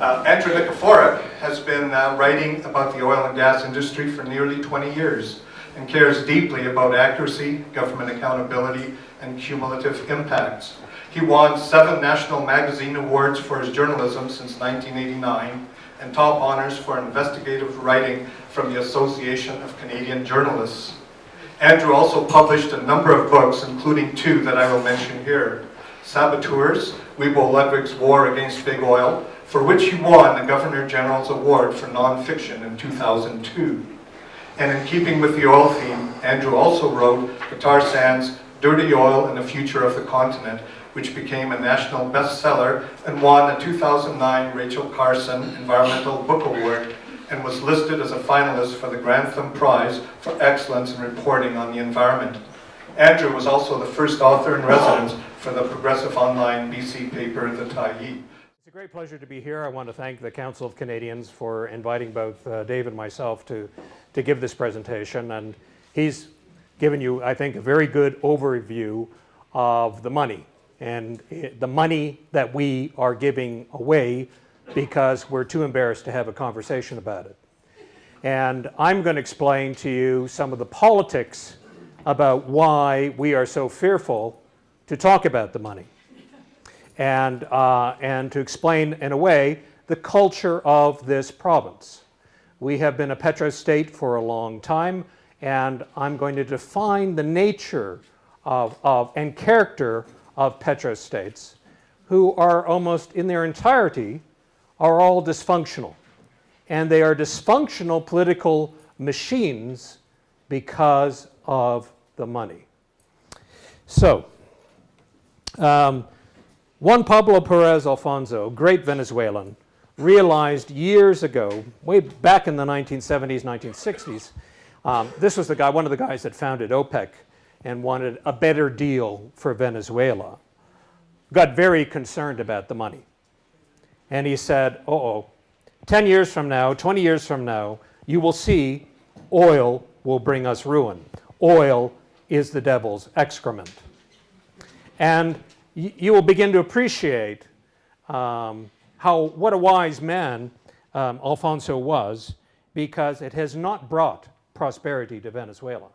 Andrew Nikiforuk has been writing about the oil and gas industry for nearly 20 years and cares deeply about accuracy, government accountability, and cumulative impacts. He won 7 national magazine awards for his journalism since 1989 and top honors for investigative writing from the Association of Canadian Journalists. Andrew also published a number of books, including 2 that I will mention here. Saboteurs, Wiebo Ludwig's War Against Big Oil, for which he won the Governor General's Award for Nonfiction in 2002. And in keeping with the oil theme, Andrew also wrote The Tar Sands, Dirty Oil and the Future of the Continent, which became a national bestseller and won the 2009 Rachel Carson Environmental Book Award and was listed as a finalist for the Grantham Prize for Excellence in Reporting on the Environment. Andrew was also the first author in residence for the progressive online BC paper, The Tyee. It's a great pleasure to be here. I want to thank the Council of Canadians for inviting both Dave and myself to give this presentation. And he's given you, I think, a very good overview of the money and the money that we are giving away because we're too embarrassed to have a conversation about it. And I'm going to explain to you some of the politics about why we are so fearful to talk about the money. And to explain, in a way, the culture of this province. We have been a petro-state for a long time, and I'm going to define the nature and character of petro-states, who are almost in their entirety are all dysfunctional. And they are dysfunctional political machines because of the money. So, Juan Pablo Perez Alfonso, great Venezuelan, realized years ago, way back in the 1970s, 1960s, this was the guy, one of the guys that founded OPEC and wanted a better deal for Venezuela, got very concerned about the money. And he said, 10 years from now, 20 years from now, you will see oil will bring us ruin. Oil is the devil's excrement. And you will begin to appreciate what a wise man Alfonso was, because it has not brought prosperity to Venezuela.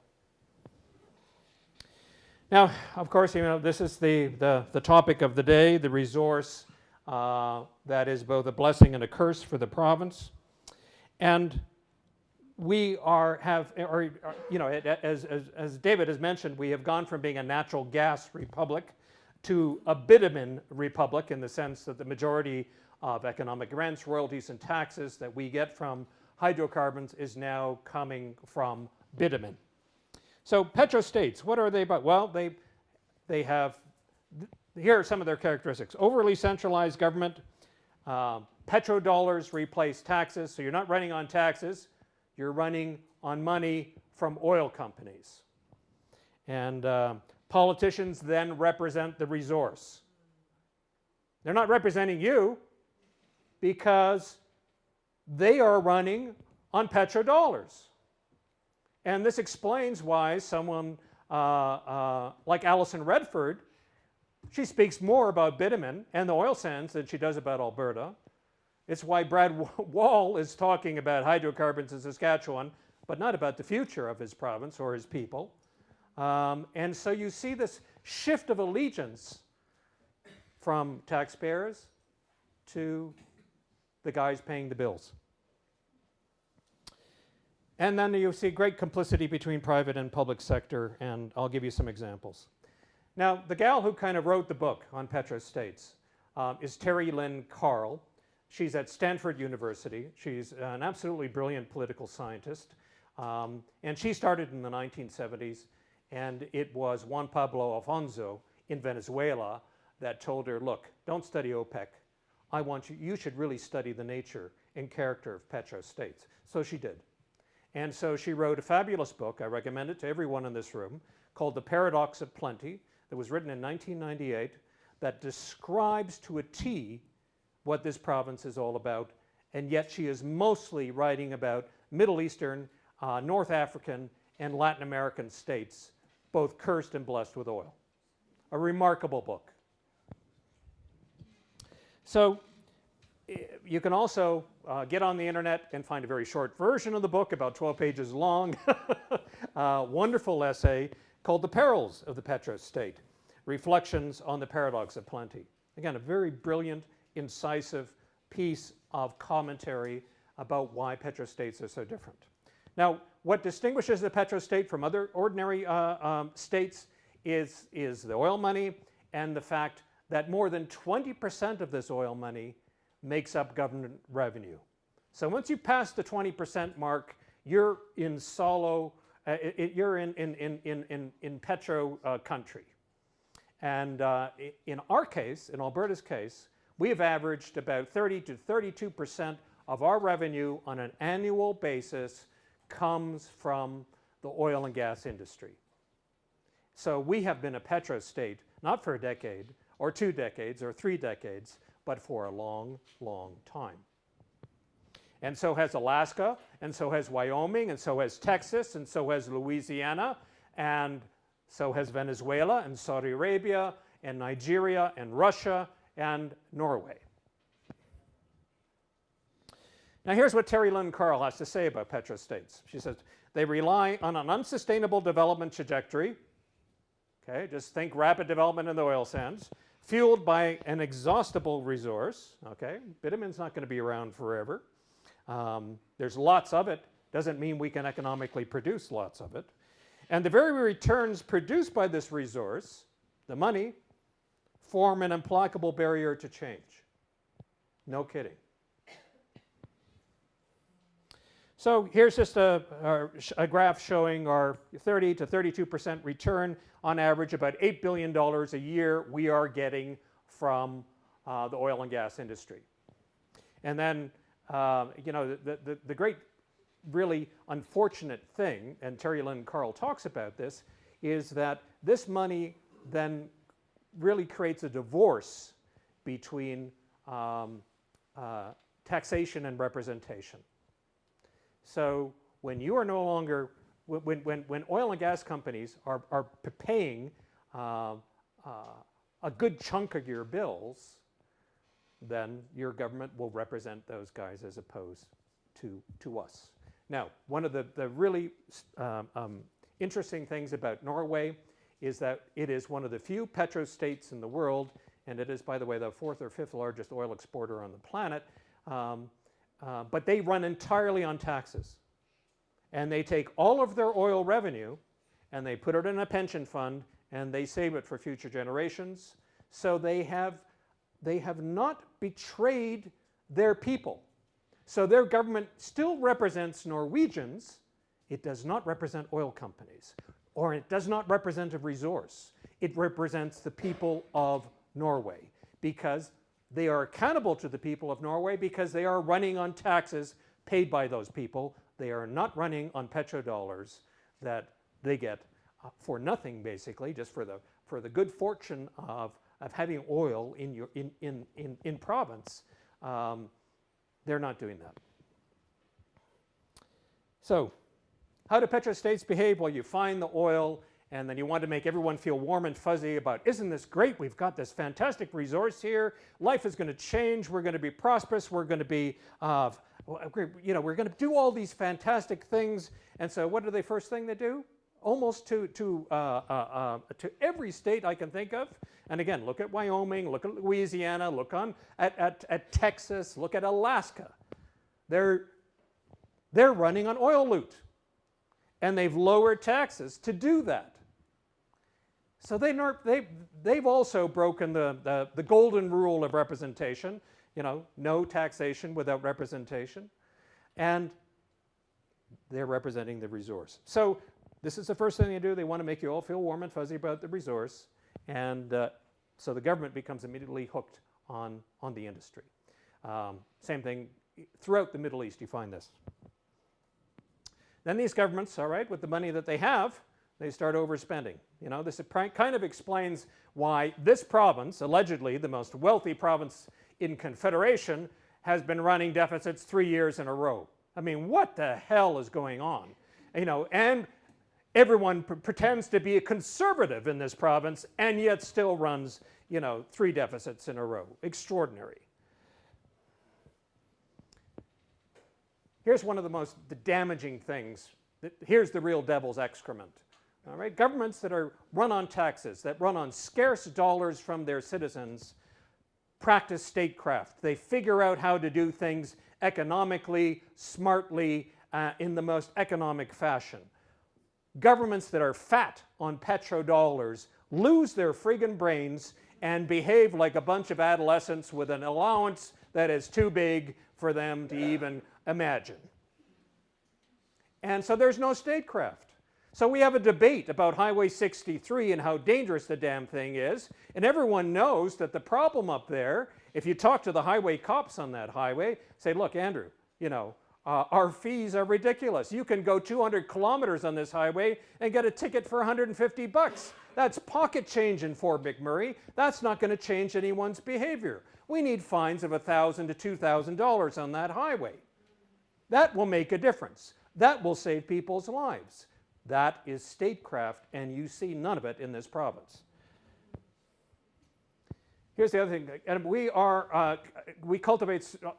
Now, of course, this is the topic of the day, the resource that is both a blessing and a curse for the province. And we as David has mentioned, we have gone from being a natural gas republic to a bitumen republic, in the sense that the majority of economic rents, royalties, and taxes that we get from hydrocarbons is now coming from bitumen. So petro-states, what are they about? Well, they have, here are some of their characteristics. Overly centralized government, petrodollars replace taxes, so you're not running on taxes, you're running on money from oil companies. And politicians then represent the resource. They're not representing you because they are running on petrodollars. And this explains why someone like Alison Redford, she speaks more about bitumen and the oil sands than she does about Alberta. It's why Brad Wall is talking about hydrocarbons in Saskatchewan, but not about the future of his province or his people. And so you see this shift of allegiance from taxpayers to the guys paying the bills. And then you see great complicity between private and public sector, and I'll give you some examples. Now, the gal who kind of wrote the book on petro-states is Terry Lynn Carl. She's at Stanford University. She's an absolutely brilliant political scientist. And she started in the 1970s, and it was Juan Pablo Alfonso in Venezuela that told her, look, don't study OPEC. You should really study the nature and character of petro-states. So she did. And so she wrote a fabulous book, I recommend it to everyone in this room, called The Paradox of Plenty, that was written in 1998, that describes to a T what this province is all about, and yet she is mostly writing about Middle Eastern, North African, and Latin American states, both cursed and blessed with oil. A remarkable book. So you can also get on the internet and find a very short version of the book, about 12 pages long, wonderful essay called The Perils of the Petro-State, Reflections on the Paradox of Plenty. Again, a very brilliant, incisive piece of commentary about why petro-states are so different. Now, what distinguishes the petro-state from other ordinary states is the oil money and the fact that more than 20% of this oil money makes up government revenue. So once you pass the 20% mark, you're in you're in petro country. And in our case, in Alberta's case, we have averaged about 30 to 32% of our revenue on an annual basis comes from the oil and gas industry. So we have been a petro-state, not for a decade, or 2 decades, or 3 decades, but for a long, long time. And so has Alaska, and so has Wyoming, and so has Texas, and so has Louisiana, and so has Venezuela, and Saudi Arabia, and Nigeria, and Russia, and Norway. Now here's what Terry Lynn Carl has to say about petro-states. She says, they rely on an unsustainable development trajectory, okay, just think rapid development in the oil sands, fueled by an exhaustible resource, okay, bitumen's not going to be around forever. There's lots of it, doesn't mean we can economically produce lots of it. And the very returns produced by this resource, the money, form an implacable barrier to change. No kidding. So here's just a graph showing our 30 to 32% return on average, about $8 billion a year we are getting from the oil and gas industry. And then, you know, the great, really unfortunate thing, and Terry Lynn Carl talks about this, is that this money then really creates a divorce between taxation and representation. So when you are no longer, when oil and gas companies are paying a good chunk of your bills, then your government will represent those guys as opposed to us. Now, one of the really interesting things about Norway is that it is one of the few petro-states in the world, and it is, by the way, the 4th or 5th largest oil exporter on the planet. But they run entirely on taxes. And they take all of their oil revenue and they put it in a pension fund and they save it for future generations. So they have not betrayed their people. So their government still represents Norwegians. It does not represent oil companies, or it does not represent a resource. It represents the people of Norway, because they are accountable to the people of Norway because they are running on taxes paid by those people. They are not running on petrodollars that they get for nothing, basically, just for the good fortune of having oil in province. They're not doing that. So how do petrostates behave? Well, you find the oil, and then you want to make everyone feel warm and fuzzy about, isn't this great? We've got this fantastic resource here. Life is going to change. We're going to be prosperous. We're going to be, you know, we're going to do all these fantastic things. And so what are the first thing they do? Almost to every state I can think of. And again, look at Wyoming, look at Louisiana, look at Texas, look at Alaska. They're running on oil loot. And they've lowered taxes to do that. So they've also broken the golden rule of representation, you know, no taxation without representation. And they're representing the resource. So this is the first thing they do. They want to make you all feel warm and fuzzy about the resource. And so the government becomes immediately hooked on the industry. Same thing throughout the Middle East, you find this. Then these governments, all right, with the money that they have, they start overspending. You know, this kind of explains why this province, allegedly the most wealthy province in Confederation, has been running deficits 3 years in a row. I mean, what the hell is going on? You know, and everyone pretends to be a conservative in this province and yet still runs, you know, 3 deficits in a row. Extraordinary. here's one of the most damaging things. Here's the real devil's excrement. All right? Governments that are run on taxes, that run on scarce dollars from their citizens, practice statecraft. They figure out how to do things economically, smartly, in the most economic fashion. Governments that are fat on petrodollars lose their friggin' brains and behave like a bunch of adolescents with an allowance that is too big for them to even imagine. And so there's no statecraft. So we have a debate about Highway 63 and how dangerous the damn thing is, and everyone knows that the problem up there, if you talk to the highway cops on that highway, say, look, Andrew, you know, our fees are ridiculous. You can go 200 kilometers on this highway and get a ticket for 150 bucks. That's pocket change in Fort McMurray. That's not going to change anyone's behavior. We need fines of $1,000 to $2,000 on that highway. That will make a difference. That will save people's lives. That is statecraft, and you see none of it in this province. Here's the other thing, and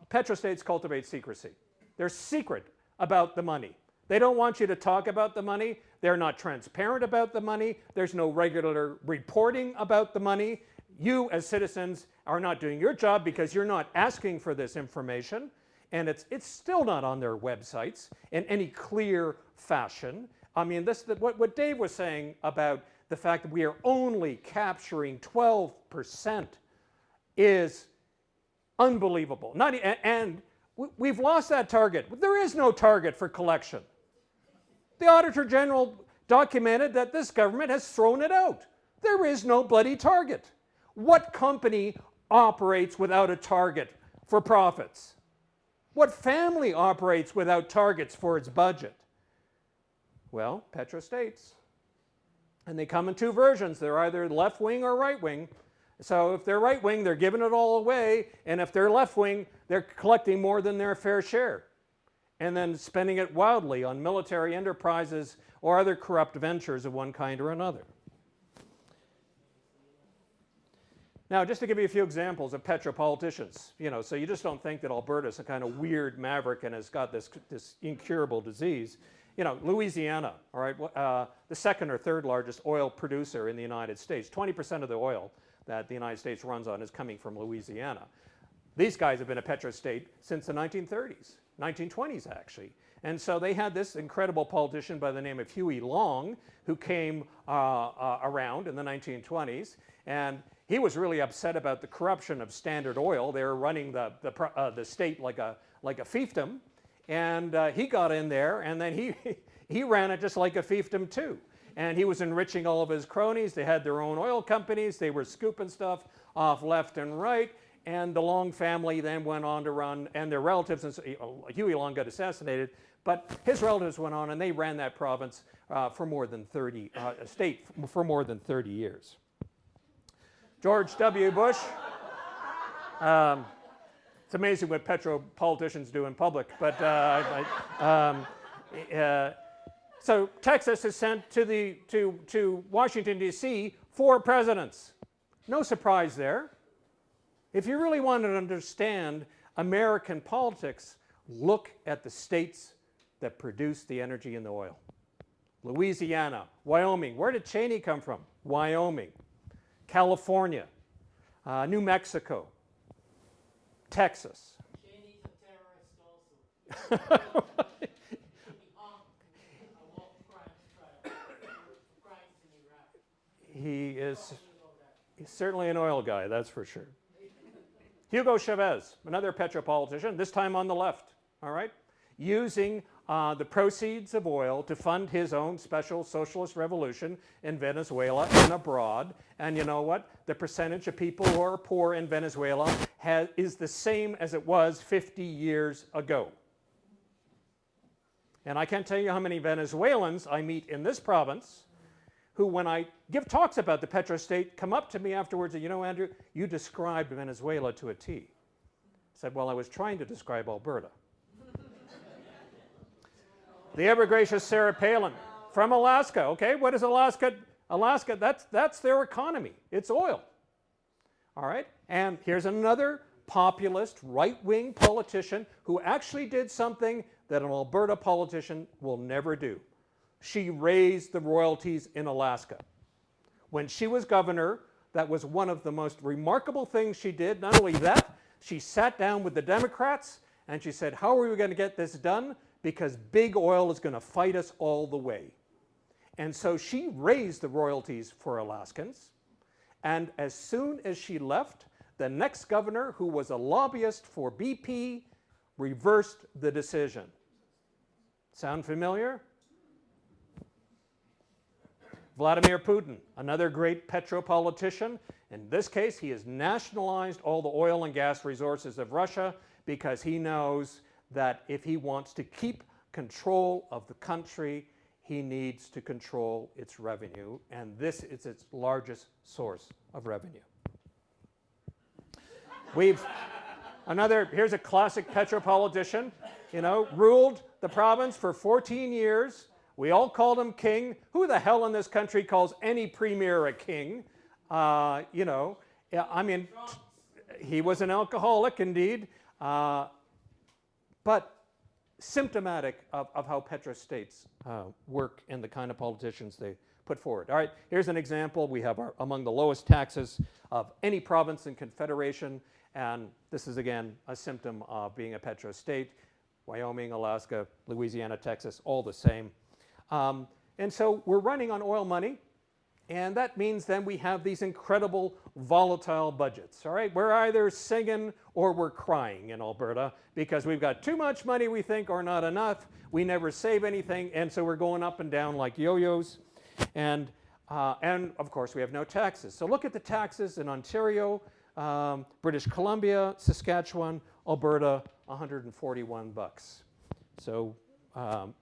Petro-states cultivate secrecy. They're secret about the money. They don't want you to talk about the money. They're not transparent about the money. There's no regular reporting about the money. You, as citizens, are not doing your job because you're not asking for this information, and it's still not on their websites in any clear fashion. I mean, what Dave was saying about the fact that we are only capturing 12% is unbelievable. And we've lost that target. There is no target for collection. The Auditor General documented that this government has thrown it out. There is no bloody target. What company operates without a target for profits? What family operates without targets for its budget? Well, Petro-states. And they come in two versions. They're either left wing or right wing. So if they're right wing, they're giving it all away. And if they're left wing, they're collecting more than their fair share and then spending it wildly on military enterprises or other corrupt ventures of one kind or another. Now, just to give you a few examples of petro politicians, you know, so you just don't think that Alberta's a kind of weird maverick and has got this incurable disease. You know, Louisiana, all right, the second or third largest oil producer in the United States. 20% of the oil that the United States runs on is coming from Louisiana. These guys have been a petro-state since the 1930s, 1920s actually. And so they had this incredible politician by the name of Huey Long who came around in the 1920s, and he was really upset about the corruption of Standard Oil. They were running the state like a fiefdom, and he got in there, and then he ran it just like a fiefdom too. And he was enriching all of his cronies. They had their own oil companies. They were scooping stuff off left and right. And the Long family then went on to run, and their relatives, and Huey Long got assassinated, but his relatives went on and they ran that province for more than 30, state for more than 30 years. George W. Bush. It's amazing what petro politicians do in public, but so Texas has sent to Washington, D.C. 4 presidents. No surprise there. If you really want to understand American politics, look at the states that produce the energy and the oil. Louisiana, Wyoming. Where did Cheney come from? Wyoming. California, New Mexico, Texas. Cheney's a terrorist also. He's certainly an oil guy, that's for sure. Hugo Chavez, another petro politician, this time on the left, all right, using the proceeds of oil to fund his own special socialist revolution in Venezuela and abroad. And you know what? The percentage of people who are poor in Venezuela is the same as it was 50 years ago. And I can't tell you how many Venezuelans I meet in this province who, when I give talks about the petro-state, come up to me afterwards and, you know, Andrew, you described Venezuela to a T. I said, well, I was trying to describe Alberta. The ever gracious Sarah Palin from Alaska. Okay, what is Alaska? Alaska, that's their economy. It's oil. All right, and here's another populist, right-wing politician who actually did something that an Alberta politician will never do. She raised the royalties in Alaska. When she was governor, that was one of the most remarkable things she did. Not only that, she sat down with the Democrats and she said, how are we going to get this done? Because big oil is going to fight us all the way. And so she raised the royalties for Alaskans. And as soon as she left, the next governor, who was a lobbyist for BP, reversed the decision. Sound familiar? Vladimir Putin, another great petro-politician. In this case, he has nationalized all the oil and gas resources of Russia because he knows that if he wants to keep control of the country, he needs to control its revenue, and this is its largest source of revenue. Here's a classic petro-politician, ruled the province for 14 years. We all called him king. Who the hell in this country calls any premier a king? He was an alcoholic indeed, but symptomatic of how Petro-states work and the kind of politicians they put forward. All right, here's an example. We have among the lowest taxes of any province in Confederation, and this is again a symptom of being a Petro-state. Wyoming, Alaska, Louisiana, Texas, all the same. And so we're running on oil money, and that means then we have these incredible volatile budgets, all right? We're either singing or we're crying in Alberta because we've got too much money, we think, or not enough. We never save anything, and so we're going up and down like yo-yos. And of course, we have no taxes. So look at the taxes in Ontario, British Columbia, Saskatchewan, Alberta, $141. So,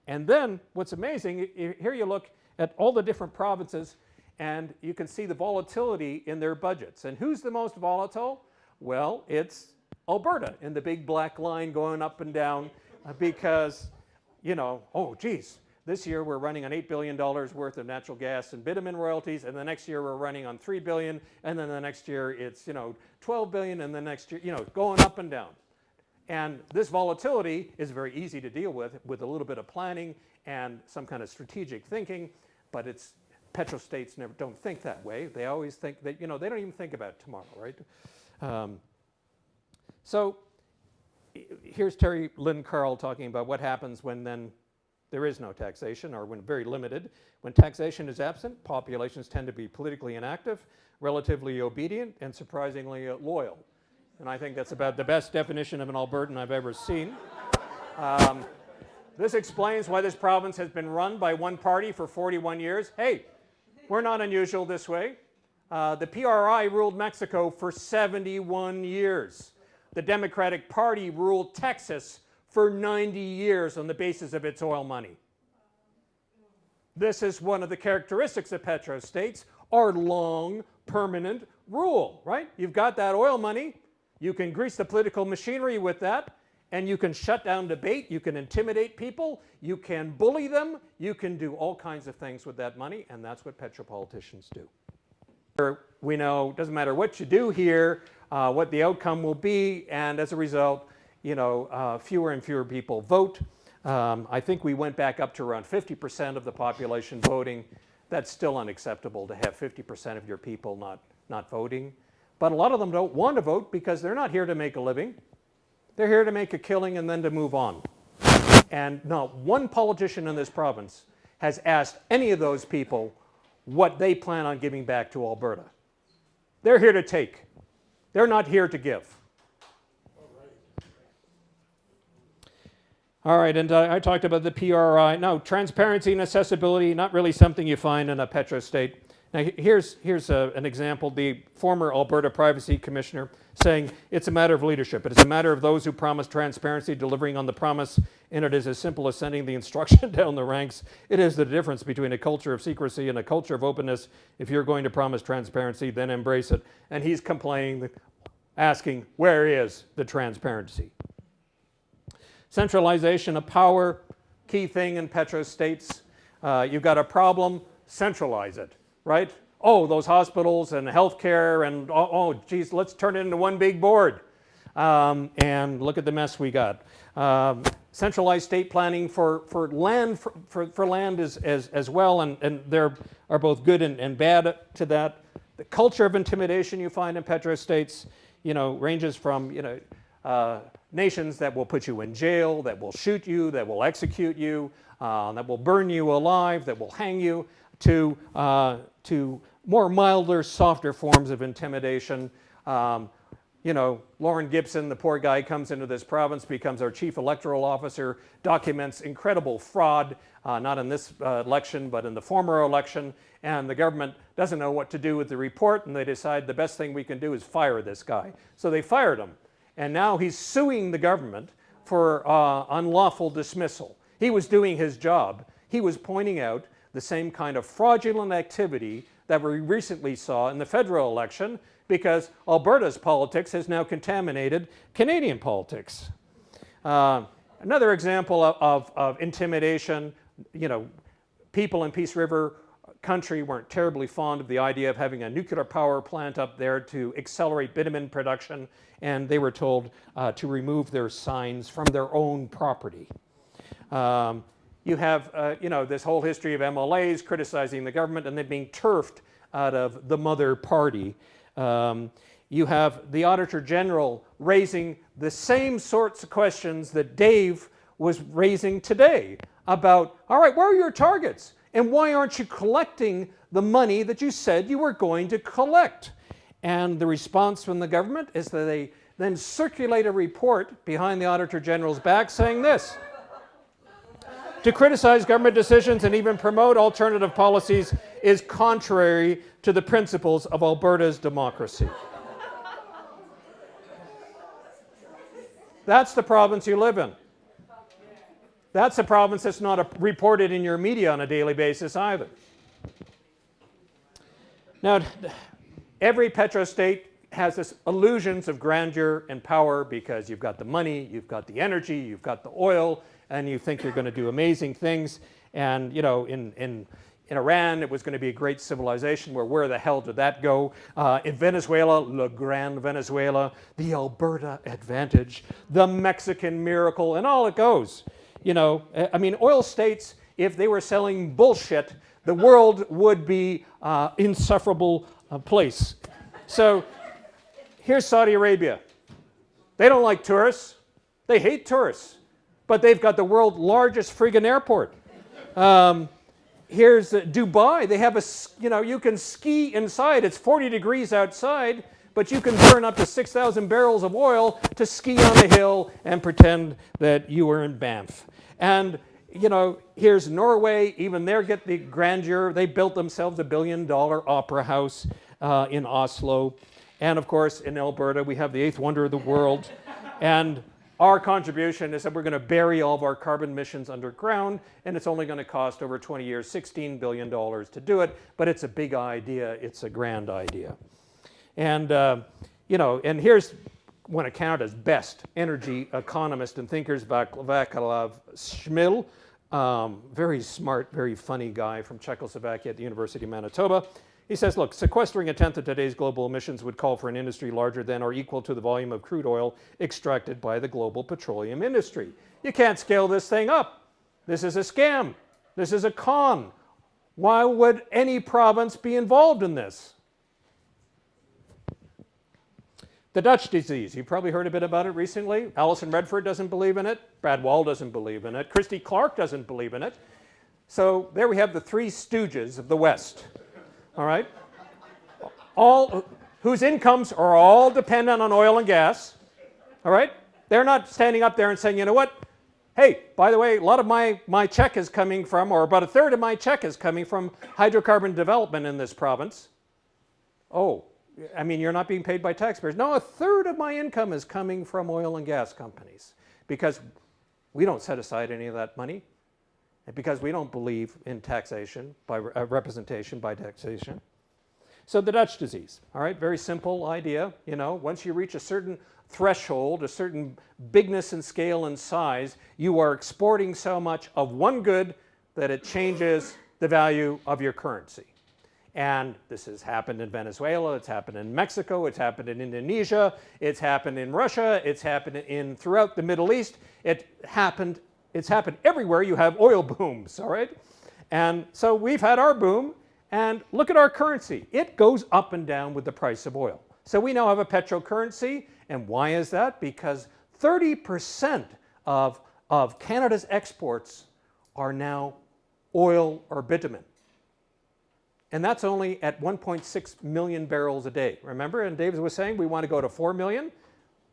and then what's amazing, here you look at all the different provinces, and you can see the volatility in their budgets. And who's the most volatile? Well, it's Alberta in the big black line going up and down because, oh geez, this year we're running on $8 billion worth of natural gas and bitumen royalties, and the next year we're running on $3 billion, and then the next year it's, $12 billion, and the next year, going up and down. And this volatility is very easy to deal with a little bit of planning and some kind of strategic thinking, but Petro-states don't think that way. They always think that, they don't even think about tomorrow, right? So here's Terry Lynn Carl talking about what happens when then there is no taxation, or when very limited. When taxation is absent, populations tend to be politically inactive, relatively obedient, and surprisingly loyal. And I think that's about the best definition of an Albertan I've ever seen. This explains why this province has been run by one party for 41 years. Hey, we're not unusual this way. The PRI ruled Mexico for 71 years. The Democratic Party ruled Texas for 90 years on the basis of its oil money. This is one of the characteristics of Petro-states, our long, permanent rule, right? You've got that oil money. You can grease the political machinery with that, and you can shut down debate, you can intimidate people, you can bully them, you can do all kinds of things with that money, and that's what petropoliticians do. We know it doesn't matter what you do here, what the outcome will be, and as a result, fewer and fewer people vote. I think we went back up to around 50% of the population voting. That's still unacceptable to have 50% of your people not voting. But a lot of them don't want to vote because they're not here to make a living. They're here to make a killing and then to move on. And not one politician in this province has asked any of those people what they plan on giving back to Alberta. They're here to take. They're not here to give. All right, and I talked about the PRI. No, transparency and accessibility, not really something you find in a Petro-state. Now, here's an example, the former Alberta Privacy Commissioner saying it's a matter of leadership. It is a matter of those who promise transparency, delivering on the promise, and it is as simple as sending the instruction down the ranks. It is the difference between a culture of secrecy and a culture of openness. If you're going to promise transparency, then embrace it. And he's complaining, asking, where is the transparency? Centralization of power, key thing in Petro-states. You've got a problem, centralize it. Right? Oh, those hospitals and healthcare and, oh, geez, let's turn it into one big board. and look at the mess we got. Centralized state planning for land for land as well, and there are both good and bad to that. The culture of intimidation you find in Petro-states, ranges from nations that will put you in jail, that will shoot you, that will execute you, that will burn you alive, that will hang you, to more milder, softer forms of intimidation. Lauren Gibson, the poor guy, comes into this province, becomes our chief electoral officer, documents incredible fraud, not in this election, but in the former election, and the government doesn't know what to do with the report, and they decide the best thing we can do is fire this guy. So they fired him, and now he's suing the government for unlawful dismissal. He was doing his job. He was pointing out the same kind of fraudulent activity that we recently saw in the federal election, because Alberta's politics has now contaminated Canadian politics. Another example of intimidation, people in Peace River country weren't terribly fond of the idea of having a nuclear power plant up there to accelerate bitumen production, and they were told to remove their signs from their own property. You have this whole history of MLAs criticizing the government and then being turfed out of the mother party. You have the Auditor General raising the same sorts of questions that Dave was raising today about, all right, where are your targets? And why aren't you collecting the money that you said you were going to collect? And the response from the government is that they then circulate a report behind the Auditor General's back saying this: to criticize government decisions and even promote alternative policies is contrary to the principles of Alberta's democracy. That's the province you live in. That's a province that's not reported in your media on a daily basis either. Now, every petro-state has this illusions of grandeur and power because you've got the money, you've got the energy, you've got the oil, and you think you're going to do amazing things. And in Iran, it was going to be a great civilization. Where the hell did that go? In Venezuela, La Gran Venezuela, the Alberta advantage, the Mexican miracle, and all it goes. Oil states, if they were selling bullshit, the world would be an insufferable place. So here's Saudi Arabia. They don't like tourists. They hate tourists. But they've got the world's largest friggin' airport. Here's Dubai. They have you can ski inside. It's 40 degrees outside, but you can burn up to 6,000 barrels of oil to ski on a hill and pretend that you were in Banff. And, here's Norway. Even they get the grandeur. They built themselves $1 billion opera house in Oslo. And, of course, in Alberta, we have the eighth wonder of the world. And our contribution is that we're going to bury all of our carbon emissions underground, and it's only going to cost over 20 years $16 billion to do it, but it's a big idea, it's a grand idea. And, and here's one of Canada's best energy economists and thinkers, Václav Smil, very smart, very funny guy from Czechoslovakia at the University of Manitoba. He says, look, sequestering a tenth of today's global emissions would call for an industry larger than or equal to the volume of crude oil extracted by the global petroleum industry. You can't scale this thing up. This is a scam. This is a con. Why would any province be involved in this? The Dutch disease. You've probably heard a bit about it recently. Alison Redford doesn't believe in it. Brad Wall doesn't believe in it. Christy Clark doesn't believe in it. So there we have the three stooges of the West. All right, all whose incomes are all dependent on oil and gas. All right, they're not standing up there and saying, you know what? Hey, by the way, a lot of my check is coming from, or about a third of my check is coming from hydrocarbon development in this province. Oh, you're not being paid by taxpayers. No, a third of my income is coming from oil and gas companies because we don't set aside any of that money. Because we don't believe in taxation, by representation by taxation. So the Dutch disease, all right, very simple idea. Once you reach a certain threshold, a certain bigness and scale and size, you are exporting so much of one good that it changes the value of your currency. And this has happened in Venezuela, it's happened in Mexico, it's happened in Indonesia, it's happened in Russia, it's happened throughout the Middle East. It's happened everywhere you have oil booms, all right? And so we've had our boom, and look at our currency. It goes up and down with the price of oil. So we now have a petrocurrency, and why is that? Because 30% of Canada's exports are now oil or bitumen. And that's only at 1.6 million barrels a day. Remember, and David was saying we want to go to 4 million.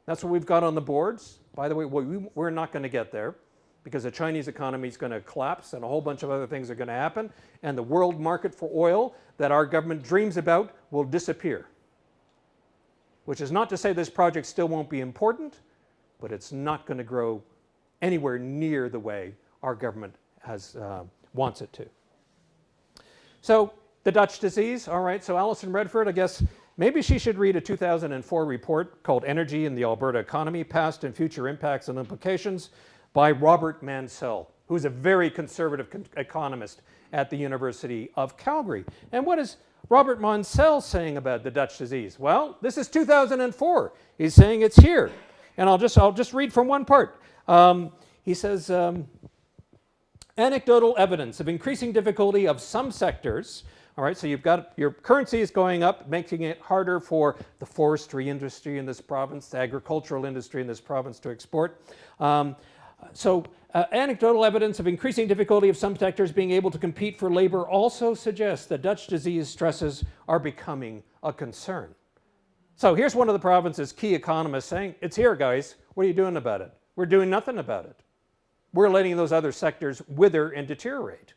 That's what we've got on the boards. By the way, we're not going to get there because the Chinese economy is going to collapse and a whole bunch of other things are going to happen. And the world market for oil that our government dreams about will disappear. Which is not to say this project still won't be important, but it's not going to grow anywhere near the way our government wants it to. So, the Dutch disease, all right, so Alison Redford, I guess maybe she should read a 2004 report called Energy in the Alberta Economy, Past and Future Impacts and Implications by Robert Mansell, who's a very conservative economist at the University of Calgary. And what is Robert Mansell saying about the Dutch disease? Well, this is 2004. He's saying it's here. And I'll just read from one part. He says, anecdotal evidence of increasing difficulty of some sectors. All right, so you've got your currency is going up, making it harder for the forestry industry in this province, the agricultural industry in this province to export. Anecdotal evidence of increasing difficulty of some sectors being able to compete for labor also suggests that Dutch disease stresses are becoming a concern. So here's one of the province's key economists saying, it's here, guys. What are you doing about it? We're doing nothing about it. We're letting those other sectors wither and deteriorate.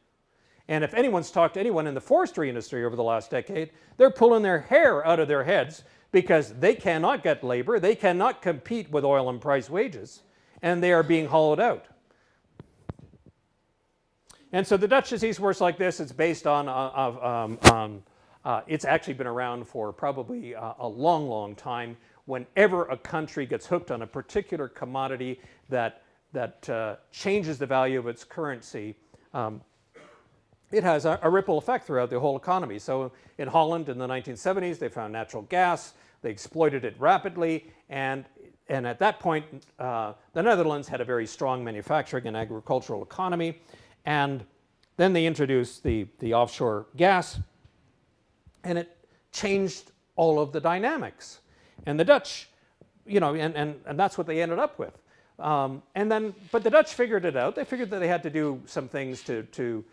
And if anyone's talked to anyone in the forestry industry over the last decade, they're pulling their hair out of their heads because they cannot get labor, they cannot compete with oil and price wages, and they are being hollowed out. And so the Dutch disease works like this. It's based on, it's actually been around for probably a long, long time. Whenever a country gets hooked on a particular commodity that changes the value of its currency, it has a ripple effect throughout the whole economy. So in Holland in the 1970s, they found natural gas. They exploited it rapidly. And at that point, the Netherlands had a very strong manufacturing and agricultural economy. And then they introduced the offshore gas. And it changed all of the dynamics. And the Dutch, you know, and that's what they ended up with. But the Dutch figured it out. They figured that they had to do some things to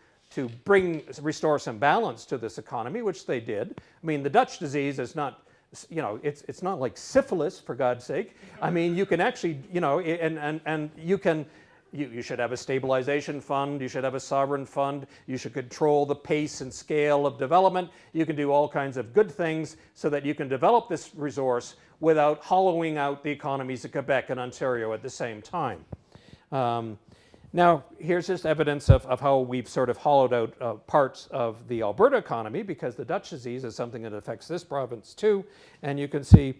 restore some balance to this economy, which they did. I mean, the Dutch disease is not, you know, it's not like syphilis, for God's sake. I mean, you can actually, you know, and you should have a stabilization fund, you should have a sovereign fund, you should control the pace and scale of development. You can do all kinds of good things so that you can develop this resource without hollowing out the economies of Quebec and Ontario at the same time. Now, here's just evidence of how we've sort of hollowed out parts of the Alberta economy, because the Dutch disease is something that affects this province too. And you can see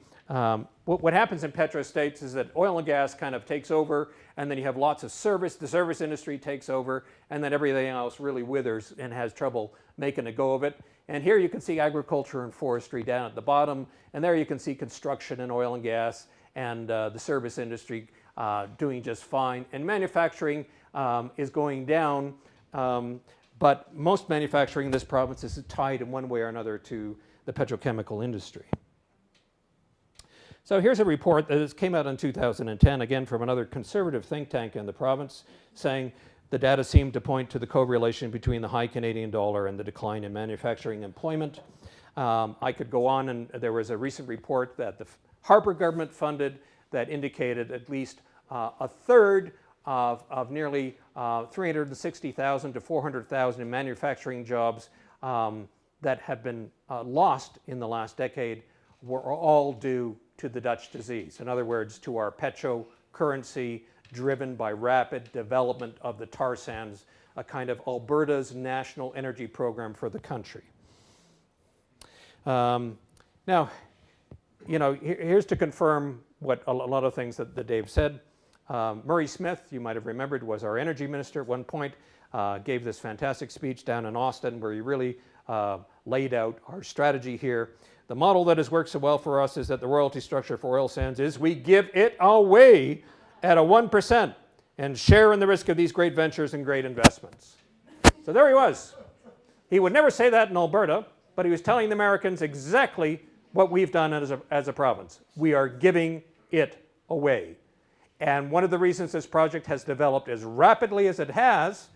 what happens in Petro-states is that oil and gas kind of takes over, and then you have lots of service. The service industry takes over, and then everything else really withers and has trouble making a go of it. And here you can see agriculture and forestry down at the bottom, and there you can see construction and oil and gas and the service industry doing just fine. And manufacturing is going down, but most manufacturing in this province is tied in one way or another to the petrochemical industry. So here's a report that came out in 2010, again from another conservative think tank in the province, saying the data seemed to point to the correlation between the high Canadian dollar and the decline in manufacturing employment. I could go on, and there was a recent report that the Harper government funded that indicated at least a third of nearly 360,000 to 400,000 in manufacturing jobs that have been lost in the last decade were all due to the Dutch disease. In other words, to our petro currency driven by rapid development of the tar sands, a kind of Alberta's national energy program for the country. Now, you know, here's to confirm what a lot of things that Dave said. Murray Smith, you might have remembered, was our energy minister at one point, gave this fantastic speech down in Austin where he really laid out our strategy here. The model that has worked so well for us is that the royalty structure for oil sands is we give it away at a 1% and share in the risk of these great ventures and great investments. So there he was. He would never say that in Alberta, but he was telling the Americans exactly what we've done as a province. We are giving it away. And one of the reasons this project has developed as rapidly as it has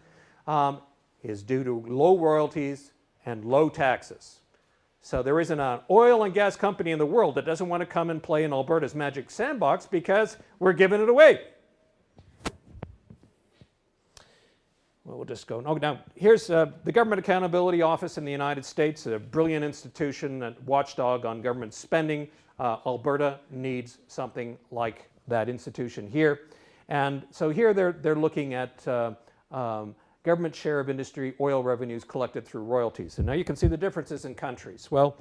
is due to low royalties and low taxes. So there isn't an oil and gas company in the world that doesn't want to come and play in Alberta's magic sandbox because we're giving it away. Well, we'll just go. Oh, now, here's the Government Accountability Office in the United States, a brilliant institution, a watchdog on government spending. Alberta needs something like that institution here. And so here they're looking at government share of industry oil revenues collected through royalties. And now you can see the differences in countries. Well,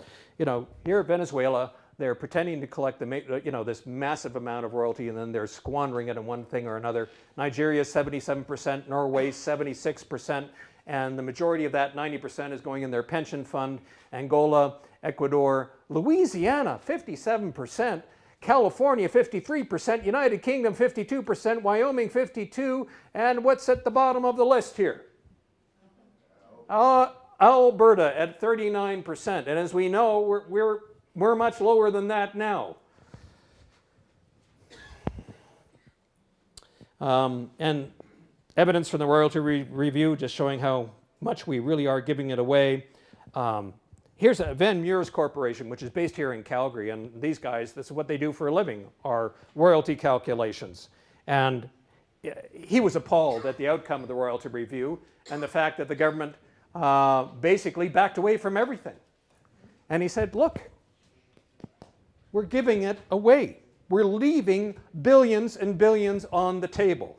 here at Venezuela, they're pretending to collect this massive amount of royalty, and then they're squandering it on one thing or another. Nigeria, 77%, Norway, 76%, and the majority of that, 90%, is going in their pension fund. Angola, Ecuador, Louisiana, 57%, California, 53%, United Kingdom, 52%, Wyoming, 52%, and what's at the bottom of the list here? Alberta at 39%, and as we know, we're much lower than that now. And evidence from the royalty review just showing how much we really are giving it away. Here's Van Meurs Corporation, which is based here in Calgary, and these guys, this is what they do for a living, are royalty calculations. And he was appalled at the outcome of the royalty review and the fact that the government basically backed away from everything. And he said, look, we're giving it away. We're leaving billions and billions on the table.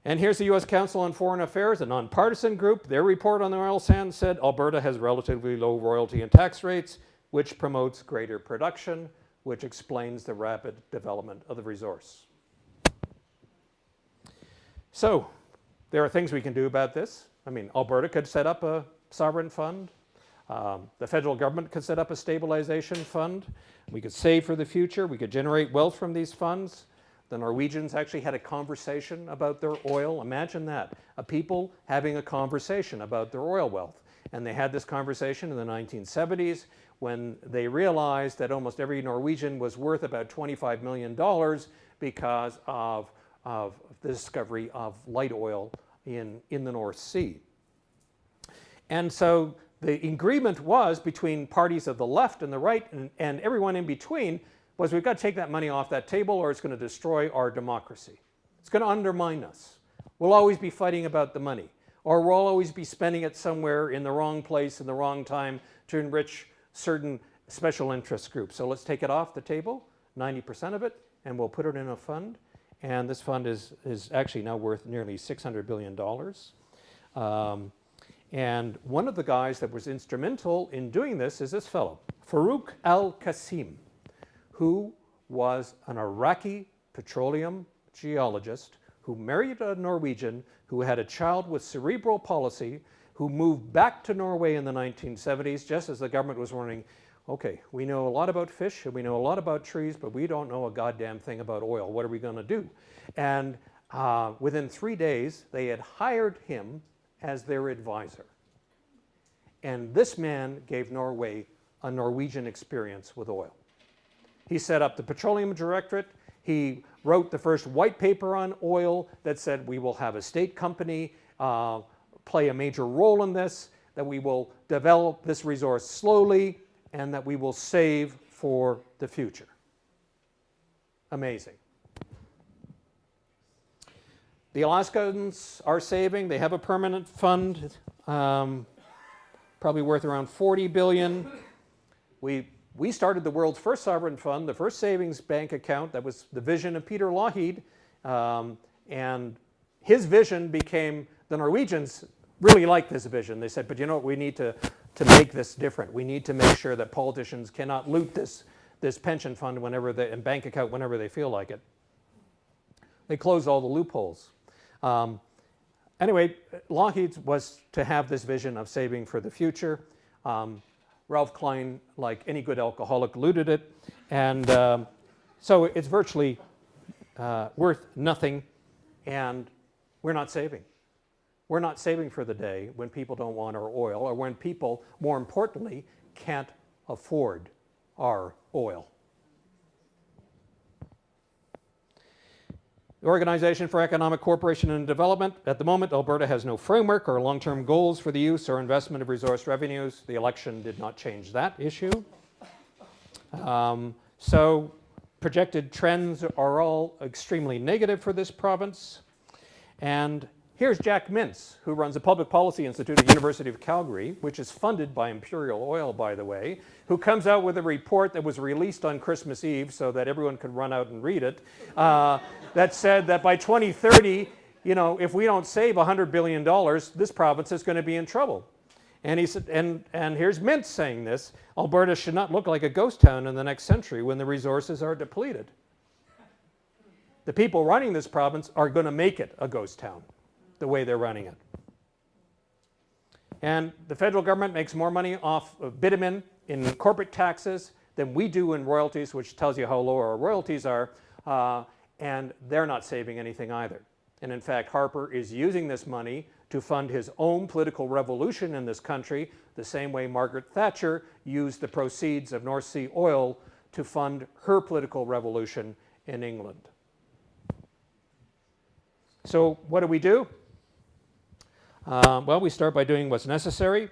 And here's the U.S. Council on Foreign Affairs, a nonpartisan group. Their report on the oil sands said Alberta has relatively low royalty and tax rates, which promotes greater production, which explains the rapid development of the resource. So there are things we can do about this. I mean, Alberta could set up a sovereign fund. The federal government could set up a stabilization fund. We could save for the future. We could generate wealth from these funds. The Norwegians actually had a conversation about their oil. Imagine that, a people having a conversation about their oil wealth. And they had this conversation in the 1970s when they realized that almost every Norwegian was worth about $25 million because of the discovery of light oil in the North Sea. And so the agreement was between parties of the left and the right and everyone in between was we've got to take that money off that table or it's going to destroy our democracy. It's going to undermine us. We'll always be fighting about the money, or we'll always be spending it somewhere in the wrong place in the wrong time to enrich certain special interest groups. So let's take it off the table, 90% of it, and we'll put it in a fund. And this fund is actually now worth nearly $600 billion. And one of the guys that was instrumental in doing this is this fellow, Farouk al-Qasim, who was an Iraqi petroleum geologist who married a Norwegian, who had a child with cerebral palsy, who moved back to Norway in the 1970s, just as the government was warning, okay, we know a lot about fish and we know a lot about trees, but we don't know a goddamn thing about oil. What are we going to do? And within 3 days, they had hired him as their advisor. And this man gave Norway a Norwegian experience with oil. He set up the Petroleum Directorate. He wrote the first white paper on oil that said we will have a state company play a major role in this, that we will develop this resource slowly, and that we will save for the future. Amazing. The Alaskans are saving. They have a permanent fund, probably worth around $40 billion. We started the world's first sovereign fund, the first savings bank account. That was the vision of Peter Lougheed. And his vision became, the Norwegians really liked this vision. They said, but you know what, we need to make this different. We need to make sure that politicians cannot loot this pension fund and bank account whenever they feel like it. They closed all the loopholes. Anyway, Lockheed was to have this vision of saving for the future. Ralph Klein, like any good alcoholic, looted it. And so it's virtually worth nothing, and we're not saving. We're not saving for the day when people don't want our oil, or when people, more importantly, can't afford our oil. The Organization for Economic Cooperation and Development. At the moment, Alberta has no framework or long-term goals for the use or investment of resource revenues. The election did not change that issue. So projected trends are all extremely negative for this province. And here's Jack Mintz, who runs the Public Policy Institute at the University of Calgary, which is funded by Imperial Oil, by the way, who comes out with a report that was released on Christmas Eve so that everyone could run out and read it, that said that by 2030, you know, if we don't save $100 billion, this province is going to be in trouble. And he said, and here's Mintz saying this: Alberta should not look like a ghost town in the next century when the resources are depleted. The people running this province are going to make it a ghost town, the way they're running it. And the federal government makes more money off of bitumen in corporate taxes than we do in royalties, which tells you how low our royalties are, and they're not saving anything either. And in fact, Harper is using this money to fund his own political revolution in this country, the same way Margaret Thatcher used the proceeds of North Sea oil to fund her political revolution in England. So what do? Well, we start by doing what's necessary.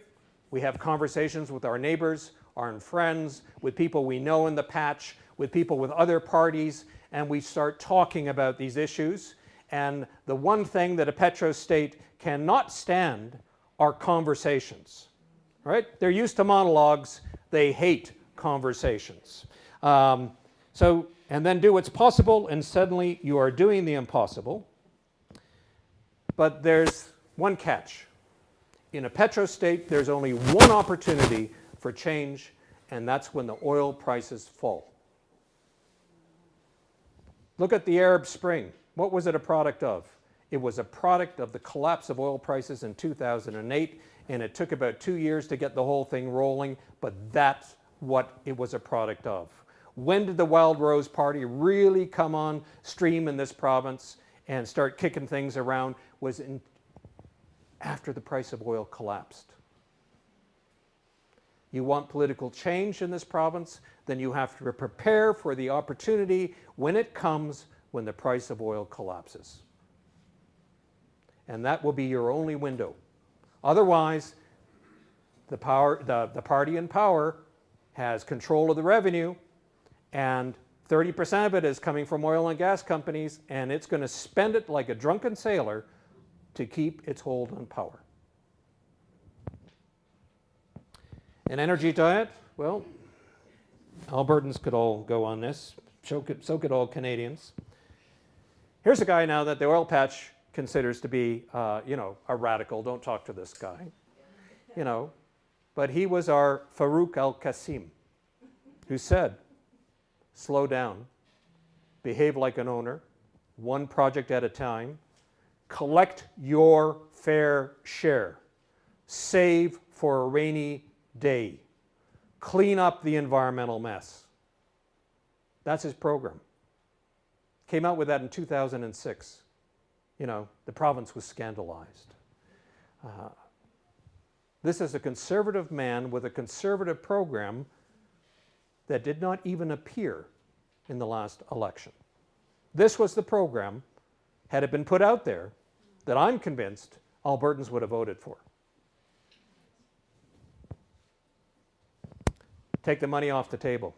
We have conversations with our neighbors, our friends, with people we know in the patch, with people with other parties, and we start talking about these issues. And the one thing that a petro-state cannot stand are conversations, right? They're used to monologues. They hate conversations. And then do what's possible, and suddenly you are doing the impossible. But there's one catch. In a petro-state, there's only one opportunity for change, and that's when the oil prices fall. Look at the Arab Spring. What was it a product of? It was a product of the collapse of oil prices in 2008, and it took about 2 years to get the whole thing rolling, but that's what it was a product of. When did the Wild Rose Party really come on stream in this province and start kicking things around? Was after the price of oil collapsed. You want political change in this province, then you have to prepare for the opportunity when it comes, when the price of oil collapses. And that will be your only window. Otherwise, the party in power has control of the revenue, and 30% of it is coming from oil and gas companies, and it's going to spend it like a drunken sailor to keep its hold on power. An energy diet, well, Albertans could all go on this, so could all Canadians. Here's a guy now that the oil patch considers to be, a radical. Don't talk to this guy, But he was our Farouk al-Qasim, who said, slow down, behave like an owner, one project at a time, collect your fair share, save for a rainy day, clean up the environmental mess. That's his program. Came out with that in 2006. The province was scandalized. This is a conservative man with a conservative program that did not even appear in the last election. This was the program, had it been put out there, that I'm convinced Albertans would have voted for. Take the money off the table.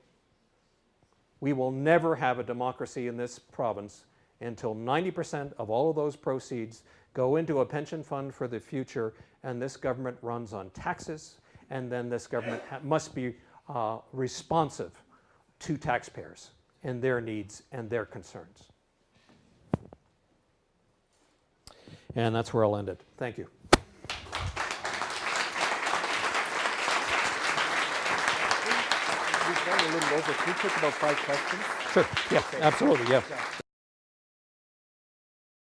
We will never have a democracy in this province until 90% of all of those proceeds go into a pension fund for the future, and this government runs on taxes, and then this government must be responsive to taxpayers and their needs and their concerns. And that's where I'll end it. Thank you. We've gone a little over. Can we take about 5 questions? Sure. Yeah, absolutely. Yeah.